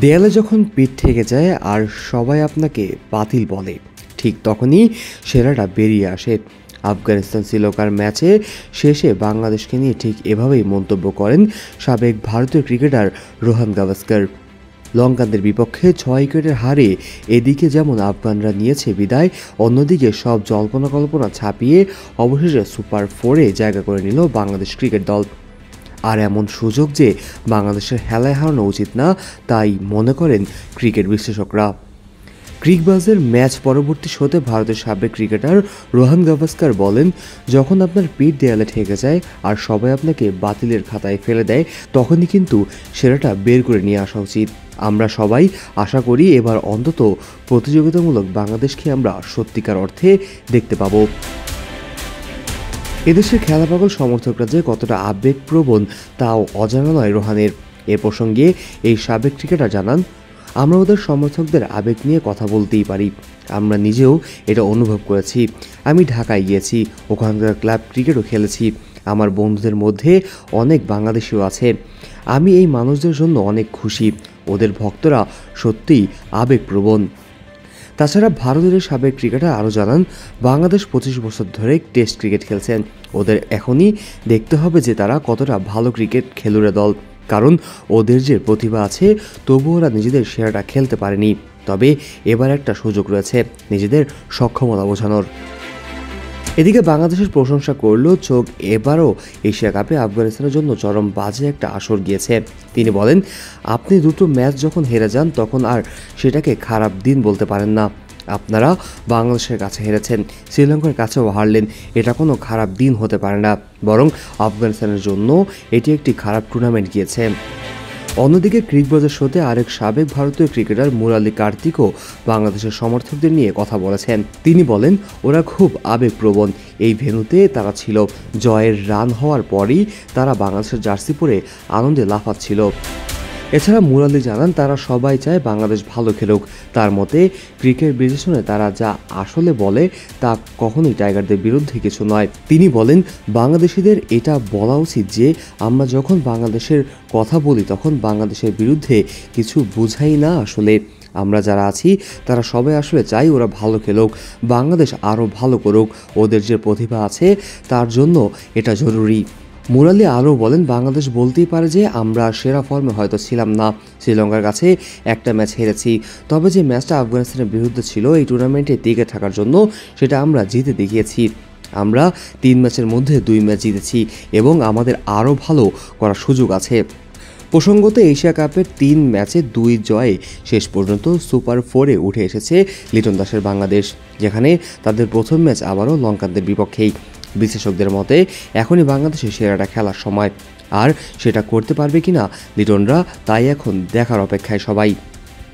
দেয়ালে যখন পিঠ ঠেকে যায় আর সবাই আপনাকে বাতিল বলে, ঠিক তখনই সেরাটা বেরিয়ে আসে। আফগানিস্তান শ্রীলঙ্কার ম্যাচে শেষে বাংলাদেশকে নিয়ে ঠিক এভাবেই মন্তব্য করেন সাবেক ভারতীয় ক্রিকেটার রোহান গাভাস্কার। লঙ্কানদের বিপক্ষে 6 উইকেটের হারে এদিকে যেমন আফগানরা নিয়েছে বিদায়, অন্যদিকে সব জল্পনা কল্পনা ছাপিয়ে অবশেষে সুপার 4-এ জায়গা করে নিল বাংলাদেশ ক্রিকেট দল। আর এমন সুযোগ যে বাংলাদেশের হেলায় হারানো উচিত না, তাই মনে করেন ক্রিকেট বিশ্লেষকরা। ক্রিকবাজের ম্যাচ পরবর্তী শোতে ভারতের সাবেক ক্রিকেটার রোহান গাভাস্কার বলেন, যখন আপনার পিঠ দেয়ালে ঠেকে যায় আর সবাই আপনাকে বাতিলের খাতায় ফেলে দেয়, তখনই কিন্তু সেরাটা বের করে নিয়ে আসা উচিত। আমরা সবাই আশা করি এবার অন্তত প্রতিযোগিতামূলক বাংলাদেশকে আমরা সত্যিকার অর্থে দেখতে পাবো। এদেশের খেলা পাগল সমর্থকরা যে কতটা আবেগপ্রবণ তাও অজানা নয় রোহানের। এ প্রসঙ্গে এই সাবেক ক্রিকেটার জানান, আমরা ওদের সমর্থকদের আবেগ নিয়ে কথা বলতেই পারি। আমরা নিজেও এটা অনুভব করেছি। আমি ঢাকায় গিয়েছি, ওখানকার ক্লাব ক্রিকেটও খেলেছি। আমার বন্ধুদের মধ্যে অনেক বাংলাদেশিও আছে। আমি এই মানুষদের জন্য অনেক খুশি। ওদের ভক্তরা সত্যিই আবেগপ্রবণ। তাছাড়া ভারতের সাবেক ক্রিকেটার আরও জানান, বাংলাদেশ 25 বছর ধরে টেস্ট ক্রিকেট খেলছেন। ওদের এখনই দেখতে হবে যে তারা কতটা ভালো ক্রিকেট খেলুড়ে দল, কারণ ওদের যে প্রতিভা আছে তবু ওরা নিজেদের সেরাটা খেলতে পারেনি। তবে এবার একটা সুযোগ রয়েছে নিজেদের সক্ষমতা বোঝানোর। এদিকে বাংলাদেশের প্রশংসা করলেও চোখ এবারও এশিয়া কাপে আফগানিস্তানের জন্য চরম বাজে একটা আসর গিয়েছে। তিনি বলেন, আপনি দুটো ম্যাচ যখন হেরে যান তখন আর সেটাকে খারাপ দিন বলতে পারেন না। আপনারা বাংলাদেশের কাছে হেরেছেন, শ্রীলঙ্কার কাছেও হারলেন, এটা কোনো খারাপ দিন হতে পারে না, বরং আফগানিস্তানের জন্য এটি একটি খারাপ টুর্নামেন্ট গিয়েছে। অন্যদিকে ক্রিকবাজের শোতে আরেক সাবেক ভারতীয় ক্রিকেটার মুরালি কার্তিকও বাংলাদেশের সমর্থকদের নিয়ে কথা বলেছেন। তিনি বলেন, ওরা খুব আবেগপ্রবণ। এই ভেন্যুতে তারা ছিল, জয়ের রান হওয়ার পরই তারা বাংলাদেশের জার্সি পরে আনন্দে লাফাচ্ছিল। এছাড়া মুরালি জানান, তারা সবাই চায় বাংলাদেশ ভালো খেলুক। তার মতে ক্রিকেট বিশ্লেষণে তারা যা আসলে বলে তা কখনোই টাইগারদের বিরুদ্ধে কিছু নয়। তিনি বলেন, বাংলাদেশিদের এটা বলা উচিত যে আমরা যখন বাংলাদেশের কথা বলি তখন বাংলাদেশের বিরুদ্ধে কিছু বুঝাই না। আসলে আমরা যারা আছি তারা সবাই আসলে চাই ওরা ভালো খেলুক, বাংলাদেশ আরও ভালো করুক। ওদের যে প্রতিভা আছে তার জন্য এটা জরুরি। মুরালি আরও বলেন, বাংলাদেশ বলতেই পারে যে আমরা সেরা ফর্মে হয়তো ছিলাম না, শ্রীলঙ্কার কাছে একটা ম্যাচ হেরেছি, তবে যে ম্যাচটা আফগানিস্তানের বিরুদ্ধে ছিল এই টুর্নামেন্টে টিকে থাকার জন্য সেটা আমরা জিতে দেখিয়েছি। আমরা 3 ম্যাচের মধ্যে 2 ম্যাচ জিতেছি এবং আমাদের আরও ভালো করার সুযোগ আছে। প্রসঙ্গত এশিয়া কাপের 3 ম্যাচে 2 জয়ে শেষ পর্যন্ত সুপার 4-এ উঠে এসেছে লিটন দাসের বাংলাদেশ, যেখানে তাদের প্রথম ম্যাচ আবারও লঙ্কানদের বিপক্ষেই। বিশ্লেষকদের মতে এখনই বাংলাদেশের সেরাটা খেলার সময়, আর সেটা করতে পারবে কিনা লিটনরা তাই এখন দেখার অপেক্ষায় সবাই।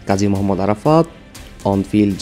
Kazi Mohammad Arafat, on field.